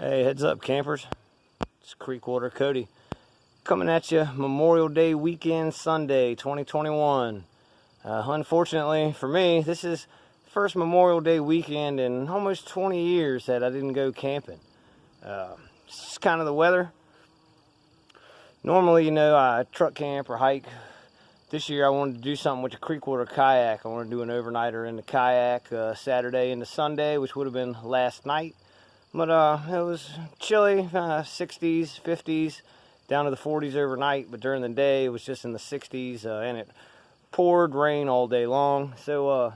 Hey, heads up campers, it's CreekWater Cody coming at you Memorial Day weekend Sunday 2021. Unfortunately for me, this is the first Memorial Day weekend in almost 20 years that I didn't go camping. It's just kind of the weather. Normally, I truck camp or hike. This year I wanted to do something with the CreekWater Kayak. I wanted to do an overnighter in the kayak Saturday into Sunday, which would have been last night. But it was chilly, 60s, 50s, down to the 40s overnight. But during the day, it was just in the 60s, and it poured rain all day long. So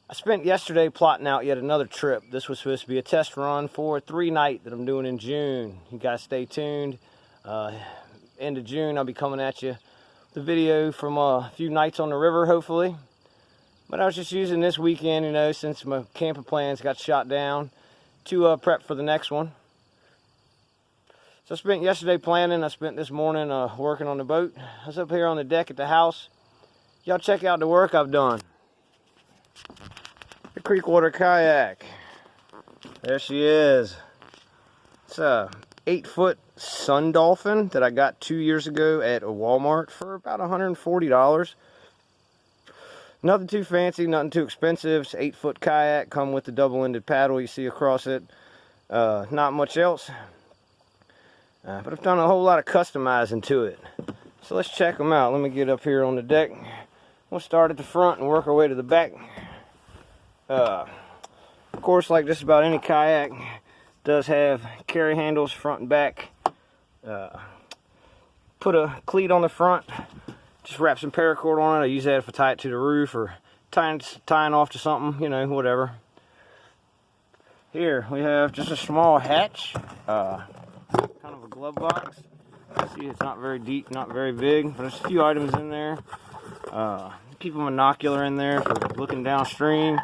I spent yesterday plotting out yet another trip. This was supposed to be a test run for a 3-night that I'm doing in June. You guys stay tuned. End of June, I'll be coming at you with a video from a few nights on the river, hopefully. But I was just using this weekend, since my camping plans got shot down, to prep for the next one. So I spent yesterday planning. I spent this morning working on the boat. I was up here on the deck at the house. Y'all check out the work I've done. The CreekWater Kayak. There she is. It's a 8-foot SunDolphin that I got 2 years ago at a Walmart for about $140. Nothing too fancy, nothing too expensive. It's an 8-foot kayak, come with the double-ended paddle you see across it. Not much else. But I've done a whole lot of customizing to it. So let's check them out. Let me get up here on the deck. We'll start at the front and work our way to the back. Of course, like just about any kayak, does have carry handles front and back. Put a cleat on the front. Just wrap some paracord on it. I use that if I tie it to the roof or tying off to something, whatever. Here we have just a small hatch, kind of a glove box. See, it's not very deep, not very big, but there's a few items in there. Keep a monocular in there for looking downstream.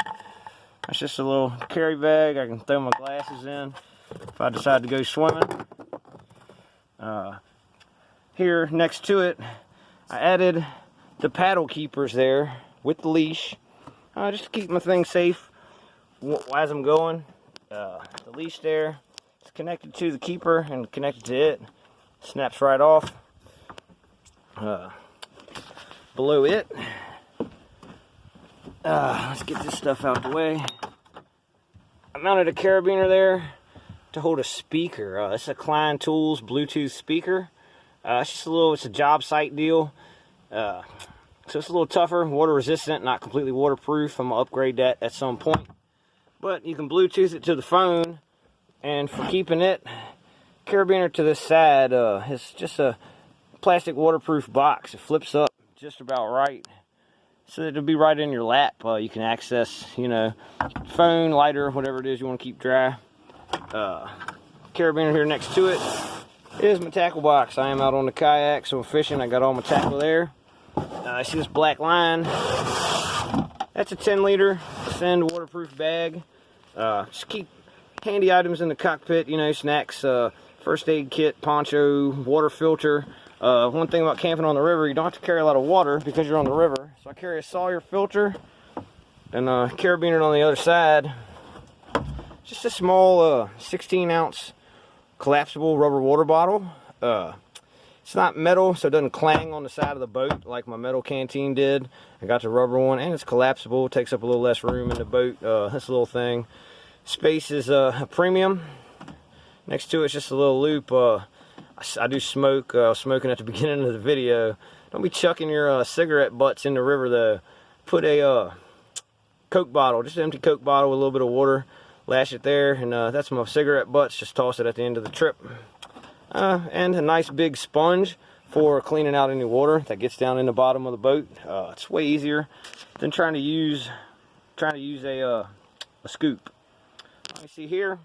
That's just a little carry bag. I can throw my glasses in if I decide to go swimming. Here next to it, I added the paddle keepers there with the leash, just to keep my thing safe as I'm going. The leash there is connected to the keeper and connected to it. Snaps right off. Below it, let's get this stuff out the way. I mounted a carabiner there to hold a speaker. It's a Klein Tools Bluetooth speaker. It's a job site deal. So it's a little tougher, water resistant, not completely waterproof. I'm gonna upgrade that at some point. But you can Bluetooth it to the phone, and for keeping it, carabiner to this side, it's just a plastic waterproof box. It flips up just about right, so that it'll be right in your lap. You can access, phone, lighter, whatever it is you want to keep dry. Carabiner here next to it is my tackle box. I am out on the kayak, so I'm fishing. I got all my tackle there. I see this black line. That's a 10-liter Send waterproof bag. Just keep handy items in the cockpit, snacks, first aid kit, poncho, water filter. One thing about camping on the river, you don't have to carry a lot of water because you're on the river. So I carry a Sawyer filter and carabiner on the other side. Just a small 16-ounce collapsible rubber water bottle. It's not metal, so it doesn't clang on the side of the boat like my metal canteen did. I got the rubber one, and it's collapsible. It takes up a little less room in the boat. This little thing. Space is a premium. Next to it's just a little loop. I do smoke. I was smoking at the beginning of the video. Don't be chucking your cigarette butts in the river, though. Put a Coke bottle, just an empty Coke bottle with a little bit of water. Lash it there, and that's my cigarette butts. Just toss it at the end of the trip. And a nice big sponge for cleaning out any water that gets down in the bottom of the boat. It's way easier than trying to use a scoop. Let me see here.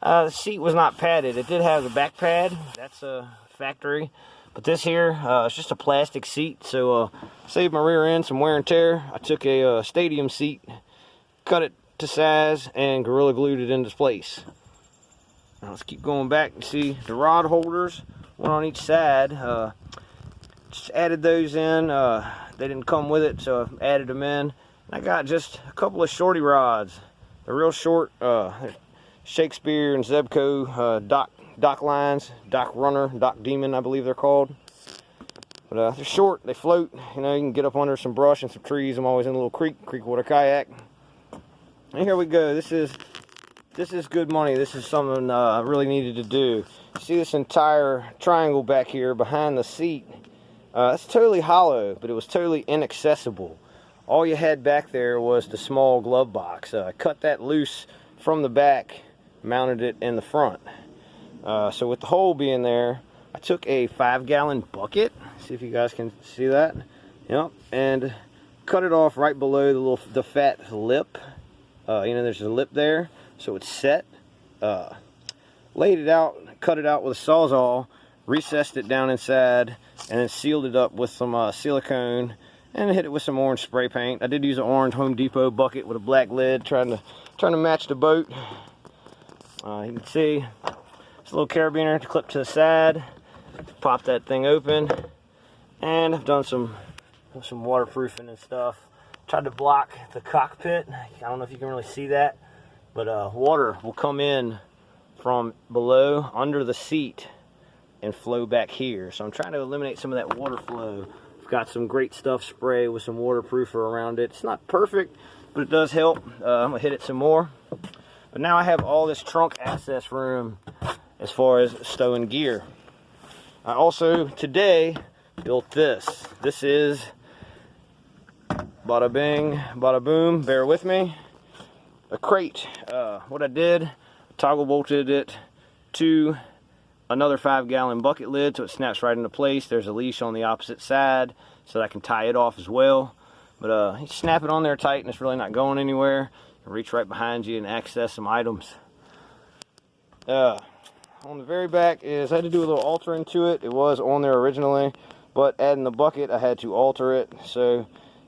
The seat was not padded. It did have the back pad. That's a factory. But this here, it's just a plastic seat. So saved my rear end some wear and tear. I took a stadium seat, cut it to size, and Gorilla Glued it into place. Now let's keep going back. You see the rod holders, one on each side. Just added those in. They didn't come with it, so I added them in. I got just a couple of shorty rods. They're real short, Shakespeare and Zebco dock lines, dock runner, dock demon, I believe they're called. But they're short, they float. You know, you can get up under some brush and some trees. I'm always in a little creek, CreekWater Kayak. And here we go. This is good money. This is something I really needed to do. See this entire triangle back here behind the seat? It's totally hollow, but it was totally inaccessible. All you had back there was the small glove box. I cut that loose from the back, mounted it in the front. So with the hole being there, I took a 5-gallon bucket. See if you guys can see that. Yep, and cut it off right below the fat lip. You know, there's a lip there, so it's set. Laid it out, cut it out with a Sawzall, recessed it down inside, and then sealed it up with some silicone, and hit it with some orange spray paint. I did use an orange Home Depot bucket with a black lid, trying to match the boat. You can see it's a little carabiner to clip to the side. Pop that thing open, and I've done some waterproofing and stuff. Tried to block the cockpit. I don't know if you can really see that, but water will come in from below under the seat and flow back here. So I'm trying to eliminate some of that water flow. I've got some great stuff spray with some waterproofer around it. It's not perfect, but it does help. I'm gonna hit it some more. But now I have all this trunk access room as far as stowing gear. I also today built this. This is bada bing, bada boom, bear with me. A crate. What I did, toggle bolted it to another 5-gallon bucket lid so it snaps right into place. There's a leash on the opposite side so that I can tie it off as well. But you snap it on there tight and it's really not going anywhere. You can reach right behind you and access some items. On the very back I had to do a little altering to it. It was on there originally, but adding the bucket I had to alter it. So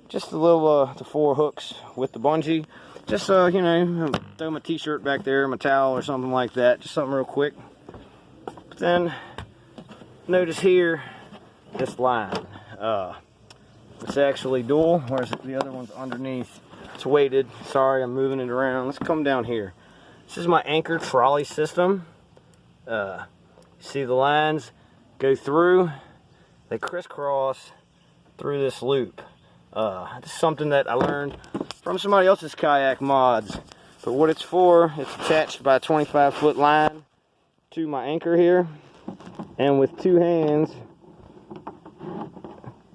just a little the 4 hooks with the bungee. Just you know, throw my t-shirt back there, my towel or something like that. Just something real quick. But then notice here this line. It's actually dual, whereas the other one's underneath. It's weighted. Sorry, I'm moving it around. Let's come down here. This is my anchor trolley system. See the lines go through, they crisscross through this loop. This is something that I learned from somebody else's kayak mods. But what it's for, it's attached by a 25-foot line to my anchor here. And with 2 hands,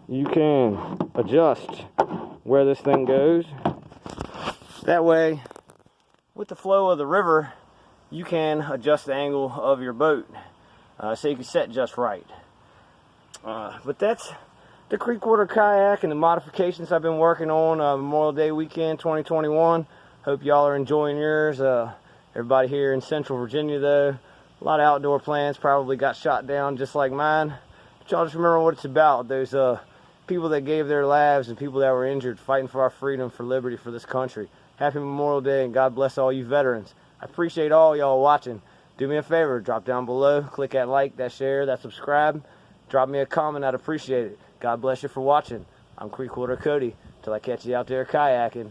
you can adjust where this thing goes. That way, with the flow of the river, you can adjust the angle of your boat so you can set just right. But that's the CreekWater Kayak and the modifications I've been working on Memorial Day weekend 2021. Hope y'all are enjoying yours. Everybody here in Central Virginia though, a lot of outdoor plans probably got shot down just like mine. But y'all just remember what it's about. Those people that gave their lives and people that were injured fighting for our freedom, for liberty, for this country. Happy Memorial Day and God bless all you veterans. I appreciate all y'all watching. Do me a favor, drop down below, click that like, that share, that subscribe. Drop me a comment, I'd appreciate it. God bless you for watching. I'm CreekWater Cody. Till I catch you out there kayaking.